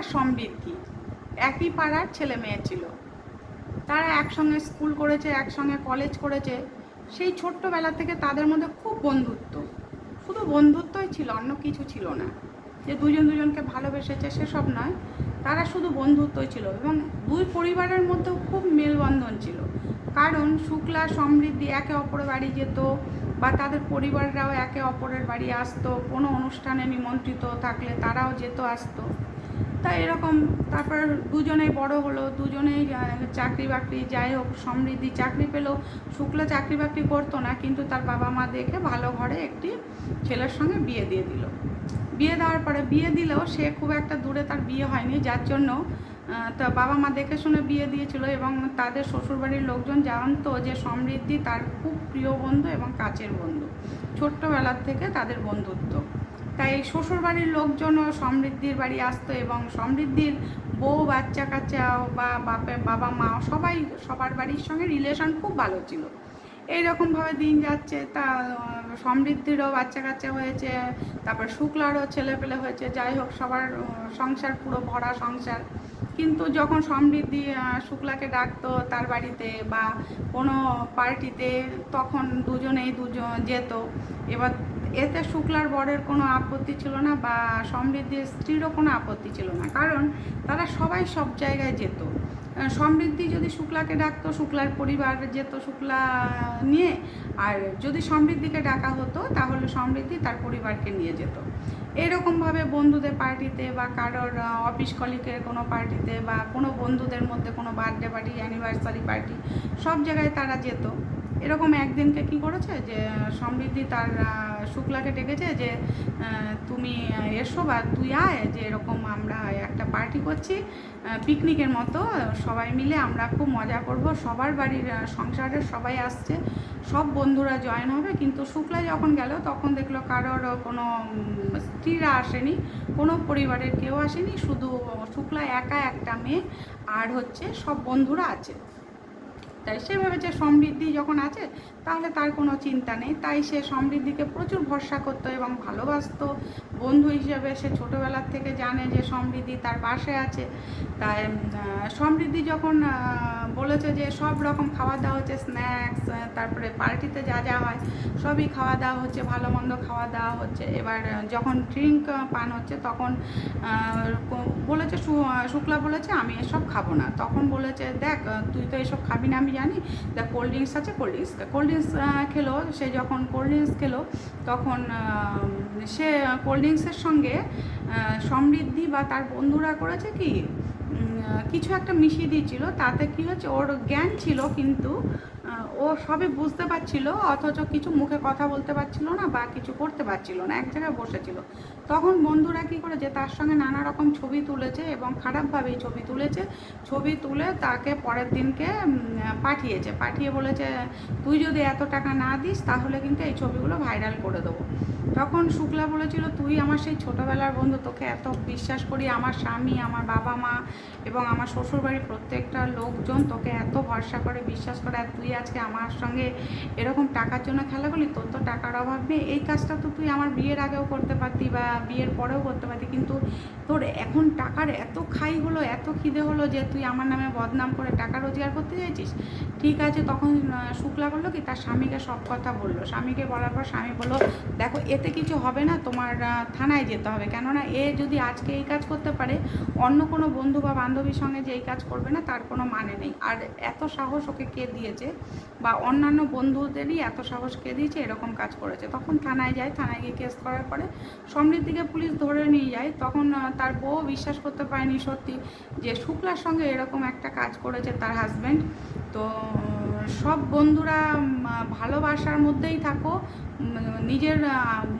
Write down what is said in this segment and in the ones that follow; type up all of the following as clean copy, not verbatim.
আর সমৃদ্ধি একই পাড়ার ছেলে মেয়ে ছিল। তারা একসঙ্গে স্কুল করেছে, একসঙ্গে কলেজ করেছে। সেই ছোট্টবেলা থেকে তাদের মধ্যে খুব বন্ধুত্ব, শুধু বন্ধুত্বই ছিল, অন্য কিছু ছিল না। যে দুজন দুজনকে ভালোবেসেছে সেসব নয়, তারা শুধু বন্ধুত্বই ছিল। এবং দুই পরিবারের মধ্যেও খুব মেলবন্ধন ছিল, কারণ শুক্লা সমৃদ্ধি একে অপরের বাড়ি যেত, বা তাদের পরিবাররাও একে অপরের বাড়ি আসতো। কোনো অনুষ্ঠানে নিমন্ত্রিত থাকলে তারাও যেত, আসতো। তা এরকম তারপর দুজনেই বড় হলো, দুজনেই চাকরি বাকরি, যাই হোক সমৃদ্ধি চাকরি পেলেও শুক্লা চাকরি বাকরি করতো না, কিন্তু তার বাবা মা দেখে ভালো ঘরে একটি ছেলের সঙ্গে বিয়ে দিয়ে দিল। বিয়ে দেওয়ার পরে বিয়ে দিলেও সে খুব একটা দূরে তার বিয়ে হয়নি, যার জন্য তা বাবা মা দেখে শুনে বিয়ে দিয়েছিল। এবং তাদের শ্বশুরবাড়ির লোকজন জানতো যে সমৃদ্ধি তার খুব প্রিয় বন্ধু এবং কাছের বন্ধু, ছোট্টবেলার থেকে তাদের বন্ধুত্ব। তাই শ্বশুরবাড়ির লোকজনও সমৃদ্ধির বাড়ি আসতো, এবং সমৃদ্ধির বউ বাচ্চা কাচ্চা বা বাবা মা সবাই সবার বাড়ির সঙ্গে রিলেশন খুব ভালো ছিল। এইরকমভাবে দিন যাচ্ছে। তা সমৃদ্ধিরও বাচ্চা কাচ্চা হয়েছে, তারপর শুক্লারও ছেলেপেলে হয়েছে। যাই হোক সবার সংসার পুরো ভরা সংসার। কিন্তু যখন সমৃদ্ধি শুক্লাকে ডাকতো তার বাড়িতে বা কোনো পার্টিতে, তখন দুজন যেত। এবার এতে শুক্লার বরের কোনো আপত্তি ছিল না, বা সমৃদ্ধির স্ত্রীরও কোনো আপত্তি ছিল না, কারণ তারা সবাই সব জায়গায় যেত। সমৃদ্ধি যদি শুক্লাকে ডাকতো, শুক্লার পরিবার যেত শুক্লা নিয়ে। আর যদি সমৃদ্ধিকে ডাকা হতো তাহলে সমৃদ্ধি তার পরিবারকে নিয়ে যেত। এরকমভাবে বন্ধুদের পার্টিতে বা কারোর অফিস কলিগের কোনো পার্টিতে, বা কোনো বন্ধুদের মধ্যে কোনো বার্থডে পার্টি, অ্যানিভার্সারি পার্টি, সব জায়গায় তারা যেত। এরকম একদিনকে কি করেছে যে সমৃদ্ধি তার শুক্লাকে ডেকেছে যে তুমি এসো বা তুই আয়, যে এরকম আমরা একটা পার্টি করছি, পিকনিকের মতো, সবাই মিলে আমরা খুব মজা করব, সবার বাড়ির সংসারের সবাই আসছে, সব বন্ধুরা জয়েন হবে। কিন্তু শুক্লা যখন গেল তখন দেখলো কারোর কোনো স্ত্রীরা আসেনি, কোনো পরিবারের কেউ আসেনি, শুধু শুক্লা একা একটা মেয়ে, আর হচ্ছে সব বন্ধুরা আছে। তাই সে ভেবেছে সমৃদ্ধি যখন আছে তাহলে তার কোনো চিন্তা নেই। তাই সে সমৃদ্ধিকে প্রচুর ভরসা করতো এবং ভালোবাসতো বন্ধু হিসেবে। সে ছোটোবেলার থেকে জানে যে সমৃদ্ধি তার পাশে আছে। তাই সমৃদ্ধি যখন বলেছে যে সব রকম খাওয়া দাওয়া হচ্ছে, স্ন্যাক্স, তারপরে পার্টিতে যা যা হয় সবই খাওয়া দাওয়া হচ্ছে, ভালো মন্দ খাওয়া দাওয়া হচ্ছে। এবার যখন ড্রিঙ্ক পান হচ্ছে তখন বলেছে শুক্লা বলেছে আমি এসব খাবো না। তখন বলেছে দেখ তুই তো এসব খাবি না আমি জানি, দেখ কোল্ড ড্রিঙ্কস আছে, কোল্ড ড্রিঙ্কস খেলো। সে যখন কোল্ড ড্রিঙ্কস খেলো তখন সে কোল্ড ড্রিঙ্কসের সঙ্গে সমৃদ্ধি বা তার বন্ধুরা করেছে কি কিছু একটা মিশিয়ে দিয়েছিল। তাতে কি হচ্ছে, ওর জ্ঞান ছিল কিন্তু ও সবে বুঝতে পারছিল, অথচ কিছু মুখে কথা বলতে পারছিল না বা কিছু করতে পারছিল না, এক জায়গায় বসেছিল। তখন বন্ধুরা কী করেছে, তার সঙ্গে নানা রকম ছবি তুলেছে এবং খারাপভাবেই ছবি তুলেছে। ছবি তুলে তাকে পরের দিনকে পাঠিয়ে বলেছে তুই যদি এত টাকা না দিস তাহলে কিন্তু এই ছবিগুলো ভাইরাল করে দেবো। তখন শুক্লা বলেছিল তুই আমার সেই ছোটোবেলার বন্ধু, তোকে এত বিশ্বাস করি, আমার স্বামী, আমার বাবা মা এবং আমার শ্বশুরবাড়ির প্রত্যেকটা লোকজন তোকে এত ভরসা করে বিশ্বাস করে, আর তুই আজকে আমার সঙ্গে এরকম টাকার জন্য খেলা করলি, তোর তো টাকার অভাব নেই। এই কাজটা তো তুই আমার বিয়ের আগেও করতে পারতি বা বিয়ের পরেও করতে পারতি, কিন্তু তোর এখন টাকার এত খাই হলো, এত খিদে হলো যে তুই আমার নামে বদনাম করে টাকা রোজগার করতে চাইছিস। ঠিক আছে। তখন শুক্লা করলো কি তার স্বামীকে সব কথা বললো। স্বামীকে বলার পর স্বামী বললো দেখো এতে কিছু হবে না, তোমার থানায় যেতে হবে, কেননা এ যদি আজকে এই কাজ করতে পারে অন্য কোনো বন্ধু বা বান্ধবীর সঙ্গে যে এই কাজ করবে না তার কোনো মানে নেই। আর এত সাহস ওকে কে দিয়েছে, বা অন্যান্য বন্ধুদেরই এত সাহস কে দিয়েছে এরকম কাজ করেছে। তখন থানায় যায়, থানায় গিয়ে কেস করার পরে সমৃদ্ধিকে পুলিশ ধরে নিয়ে যায়। তখন তার বউ বিশ্বাস করতে পারেনি সত্যি যে শুক্লার সঙ্গে এরকম একটা কাজ করেছে তার হাজব্যান্ড। তো সব বন্ধুরা ভালোবাসার মধ্যেই থাকো, নিজের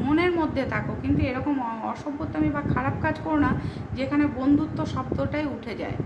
মনের মধ্যে থাকো, কিন্তু এরকম অসভ্যতামি বা খারাপ কাজ করো না যেখানে বন্ধুত্ব শব্দটাই উঠে যায়।